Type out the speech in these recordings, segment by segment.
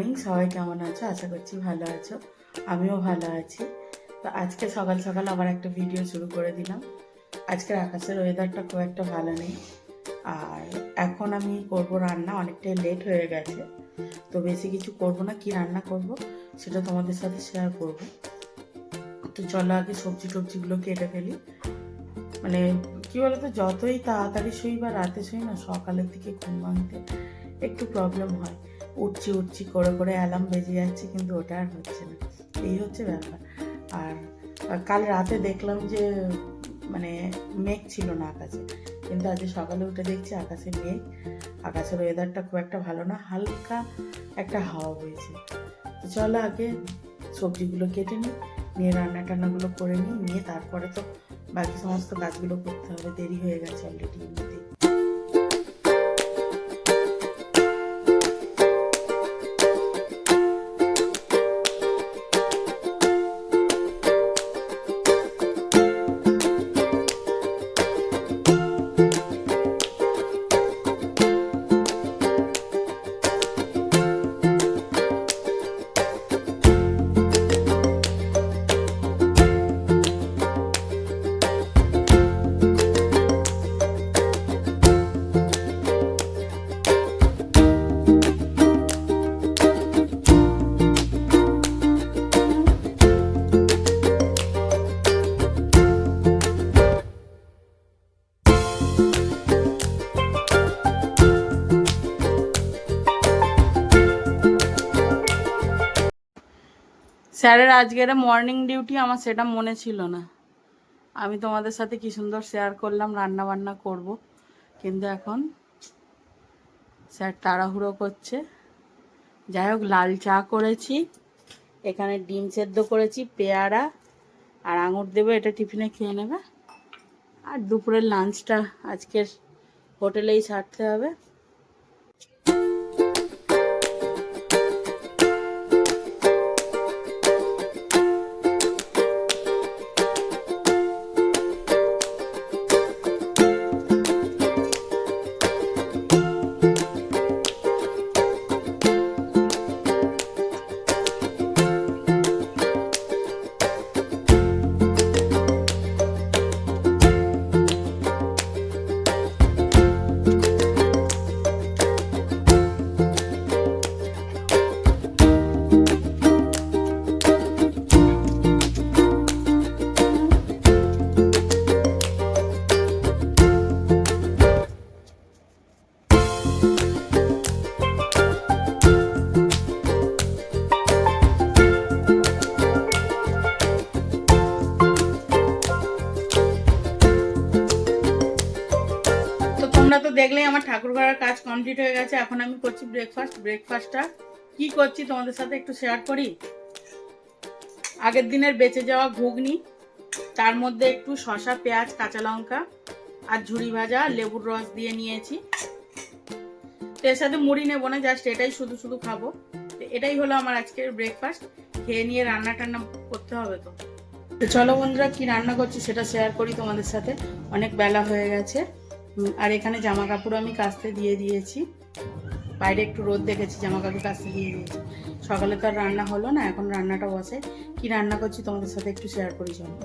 Morning, সবাই কেমন আছো? আশা করছি ভালো আছো। আমিও ভালো আছি। তো আজকে সকাল সকাল আবার একটা ভিডিও শুরু করে দিলাম। আজকের আকাশের ওয়েদারটা খুব একটা ভালো নেই, আর এখন আমি করব রান্না। অনেকটাই লেট হয়ে গেছে, তো বেশি কিছু করব না। কি রান্না করব সেটা তোমাদের সাথে শেয়ার করব। তো চলো আগে সবজি টবজিগুলো কেটে ফেলি। মানে কি বলতো, যতই তাড়াতাড়ি শুই বা রাতে শুই না, সকালের দিকে ঘুম ভাঙতে একটু প্রবলেম হয়। উঠছি করে করে অ্যালার্ম বেজে যাচ্ছে, কিন্তু ওটা আর হচ্ছে না। এই হচ্ছে ব্যাপার। আর কাল রাতে দেখলাম যে মানে মেঘ ছিল না আকাশে, কিন্তু আজকে সকালে উঠে দেখছি আকাশে মেঘ। আকাশের ওয়েদারটা খুব একটা ভালো না, হালকা একটা হাওয়া বইছে। তো চলো আগে সবজিগুলো কেটে নিয়ে রান্না টান্নাগুলো করে নিয়ে তারপরে তো বাকি সমস্ত কাজগুলো করতে হবে। দেরি হয়ে গেছে অলরেডি এমনিতেই। স্যারের আজকের মর্নিং ডিউটি, আমার সেটা মনে ছিল না। আমি তোমাদের সাথে কি সুন্দর শেয়ার করলাম রান্না বান্না করব, কিন্তু এখন স্যার তাড়াহুড়ো করছে। যাই হোক, লাল চা করেছি, এখানে ডিম সেদ্ধ করেছি, পেয়ারা আর আঙুর দেবো, এটা টিফিনে খেয়ে নেবে। আর দুপুরের লাঞ্চটা আজকের হোটেলেই ছাড়তে হবে। তোমরা তো দেখলেই আমার ঠাকুর ঘরের কাজ কমপ্লিট হয়ে গেছে। এখন আমি করছি ব্রেকফাস্টটা কি করছি তোমাদের সাথে একটু শেয়ার করি। আগের দিনের বেঁচে যাওয়া ঘুগনি, তার মধ্যে একটু শসা, পেঁয়াজ, কাঁচা লঙ্কা আর ঝুরি ভাজা লেবুর রস দিয়ে নিয়েছি। তো এর সাথে মুড়ি নেবো না, জাস্ট এটাই শুধু শুধু খাবো। এটাই হলো আমার আজকের ব্রেকফাস্ট। খেয়ে নিয়ে রান্না টান্না করতে হবে। তো চলো বন্ধুরা, কি রান্না করছি সেটা শেয়ার করি তোমাদের সাথে। অনেক বেলা হয়ে গেছে, আর এখানে জামা কাপড় আমি কাচতে দিয়ে দিয়েছি। বাইরে একটু রোদ দেখেছি, জামা কাপড় কাচতে দিয়ে দিয়েছি। সকালে তো আর রান্না হলো না, এখন রান্নাটা বসে। কি রান্না করছি তোমাদের সাথে একটু শেয়ার করি চলো।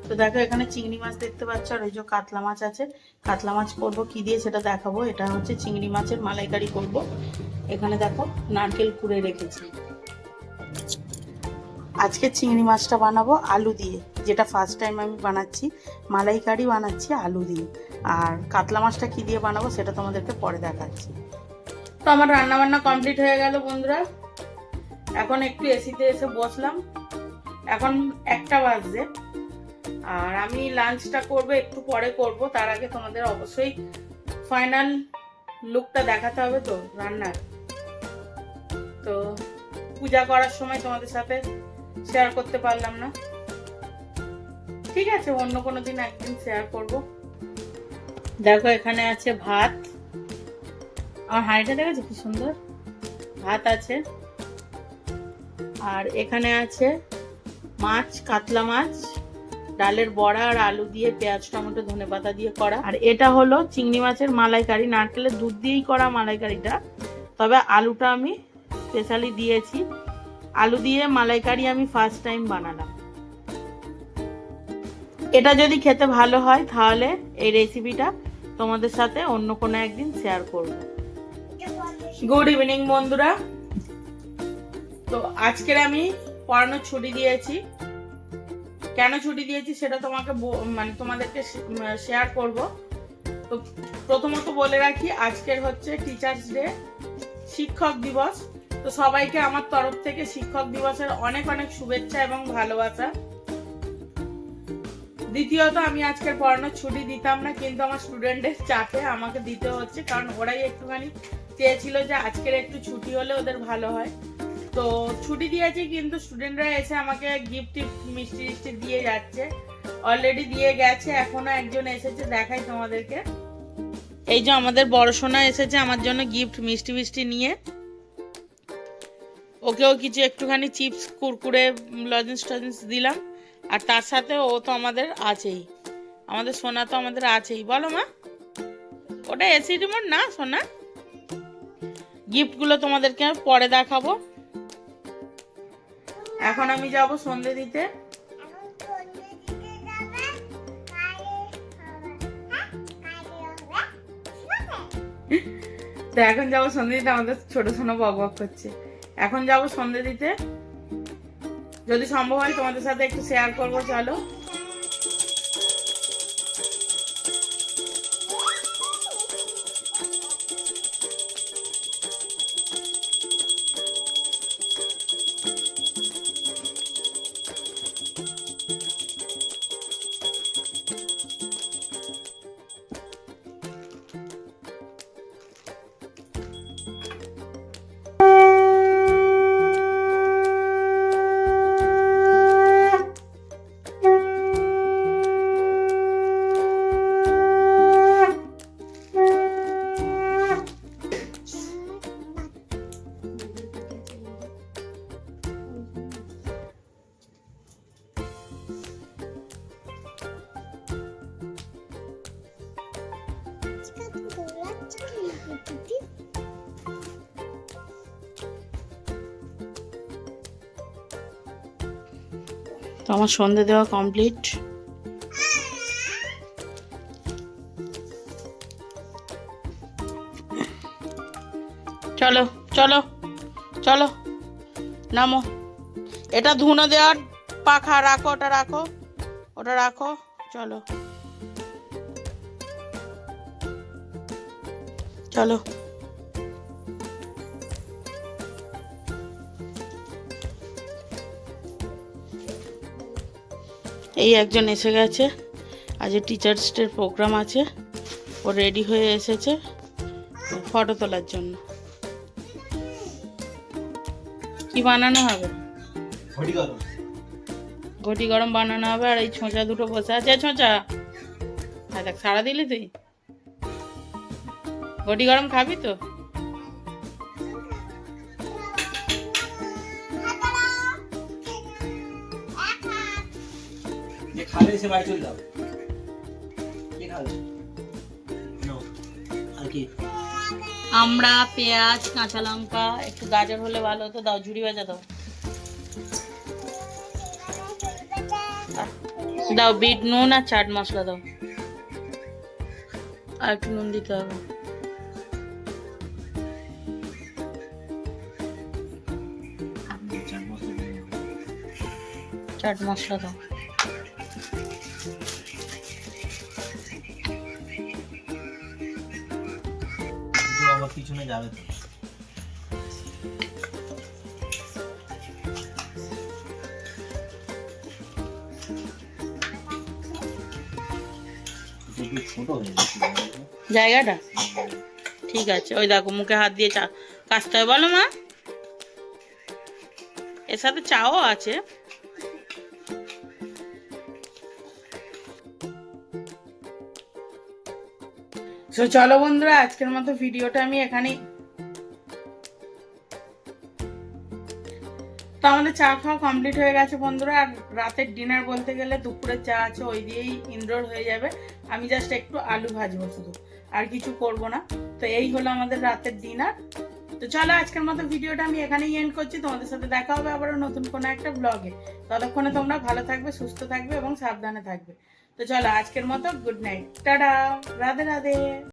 তো দেখো, এখানে চিংড়ি মাছ দেখতে পাচ্ছ, আর ওই যে কাতলা মাছ আছে। কাতলা মাছ করবো কি দিয়ে সেটা দেখাবো। এটা হচ্ছে চিংড়ি মাছের মালাইকারি করব। এখানে দেখো নারকেল কুড়ে রেখেছি। আজকে চিংড়ি মাছটা বানাবো আলু দিয়ে, যেটা ফার্স্ট টাইম আমি বানাচ্ছি। মালাইকারি বানাচ্ছি আলু দিয়ে। আর কাতলা মাছটা কি দিয়ে বানাবো সেটা তোমাদেরকে পরে দেখাচ্ছি। তো আমার রান্না বান্না কমপ্লিট হয়ে গেল বন্ধুরা। এখন একটু এসিতে এসে বসলাম। এখন 1টা বাজছে, আর আমি লাঞ্চটা করব একটু পরে করব। তার আগে তোমাদের অবশ্যই ফাইনাল লুকটা দেখাতে হবে তো রান্নার। তো পূজা করার সময় তোমাদের সাথে শেয়ার করতে পারলাম না, ঠিক আছে, অন্য কোনো দিন একদিন শেয়ার করব। দেখো এখানে আছে ভাত, আমার হাঁড়িটা দেখেছো কি সুন্দর ভাত আছে। আর এখানে আছে মাছ, কাতলা মাছ, ডালের বড়া আর আলু দিয়ে পেঁয়াজ টমেটো ধনেপাতা দিয়ে করা। আর এটা হলো চিংড়ি মাছের মালাইকারি, নারকেলের দুধ দিয়েই করা মালাইকারিটা, তবে আলুটা আমি স্পেশালি দিয়েছি। আলু দিয়ে মালাইকারি আমি ফার্স্ট টাইম বানালাম। এটা যদি খেতে ভালো হয় তাহলে এই রেসিপিটা তোমাদের সাথে অন্য কোনো একদিন শেয়ার করব। গুড ইভিনিং বন্ধুরা। তো আজকের আমি পড়ানোর ছুটি দিয়েছি। কেন ছুটি দিয়েছি সেটা তোমাদেরকে শেয়ার করব। তো প্রথমত বলে রাখি, আজকের হচ্ছে টিচার্স ডে, শিক্ষক দিবস। তো সবাইকে আমার তরফ থেকে শিক্ষক দিবসের অনেক অনেক শুভেচ্ছা এবং ভালোবাসা। দ্বিতীয়ত, আমি আজকের পড়ানোর ছুটি দিতাম না, কিন্তু আমার স্টুডেন্টদের চাপে আমাকে দিতে হচ্ছে, কারণ ওরাই একটুখানি চেয়েছিল যে আজকের একটু ছুটি হলে ওদের ভালো হয়। তো ছুটি দিয়েছি, কিন্তু স্টুডেন্টরা এসে আমাকে গিফট মিষ্টি টিষ্টি দিয়ে যাচ্ছে। অলরেডি দিয়ে গেছে, এখনো একজন এসেছে, দেখাই তোমাদেরকে। এই যে আমাদের বড় সোনা এসেছে আমার জন্য গিফট মিষ্টি মিষ্টি নিয়ে। ওকেও কিছু একটুখানি চিপস, কুরকুরে, লজেন্স টজেন্স দিলাম। আর তার সাথে ও তো আমাদের আছেই, আমাদের সোনা তো আমাদের আছেই। বলো মা, ওটা এসি রিমোট না সোনা? গিফটগুলো তোমাদেরকে পরে দেখাবো। এখন আমি যাব সন্ধে দিতে। তো এখন যাবো সন্ধে দিতে, আমাদের ছোট সোনা বক বক করছে। এখন যাবো সন্ধে দিতে, যদি সম্ভব হয় তোমাদের সাথে একটু শেয়ার করবো। চলো। তো আমার সন্ধে দেওয়া কমপ্লিট। চলো চলো চলো, নামো। এটা ধুনো দেওয়ার পাখা, রাখো, ওটা রাখো, ওটা রাখো। চলো চলো। এই একজন এসে গেছে, আজ টিচার্স ডে প্রোগ্রাম আছে, ও রেডি হয়ে এসেছে ফটো তোলার জন্য। কি বানানো হবে? ঘটি গরম বানানো হবে। আর এই ছোঁচা দুটো বসে আছে। ছোঁচা, হ্যাঁ দেখ, সারা দিলি তুই। ঘটি গরম খাবি তো? আমরা পেঁয়াজ, কাঁচা লঙ্কা, একটু গাজর হলে ভালো হতো। দাও, ঝুড়ি ভাজা দাও। দাও বিট নুন আর চাট মশলা দাও। আর একটু নুন দিতে হবে। চাট মশলা দাও। আমার পিছনে যাবে তো। জায়গাটা ঠিক আছে। ওই দেখো, মুখে হাত দিয়ে চা কাচতে হয়। বলো মা, এর সাথে চাও আছে। তো চলো বন্ধুরা, আজকের মতো ভিডিওটা আমি এখানেই। তো আমাদের চা খাওয়া কমপ্লিট হয়ে গেছে বন্ধুরা। আর রাতের ডিনার বলতে গেলে দুপুরের চা আছে, ওই দিয়েই ইনডোর হয়ে যাবে। আমি জাস্ট একটু আলু ভাজবো শুধু, আর কিছু করব না। তো এই হলো আমাদের রাতের ডিনার। তো চলো আজকের মতো ভিডিওটা আমি এখানেই এন্ড করছি। তোমাদের সাথে দেখা হবে আবারও নতুন কোনো একটা ব্লগে। ততক্ষণে তোমরা ভালো থাকবে, সুস্থ থাকবে এবং সাবধানে থাকবে। তো চলো আজকের মতো good night, tata, Radhe Radhe.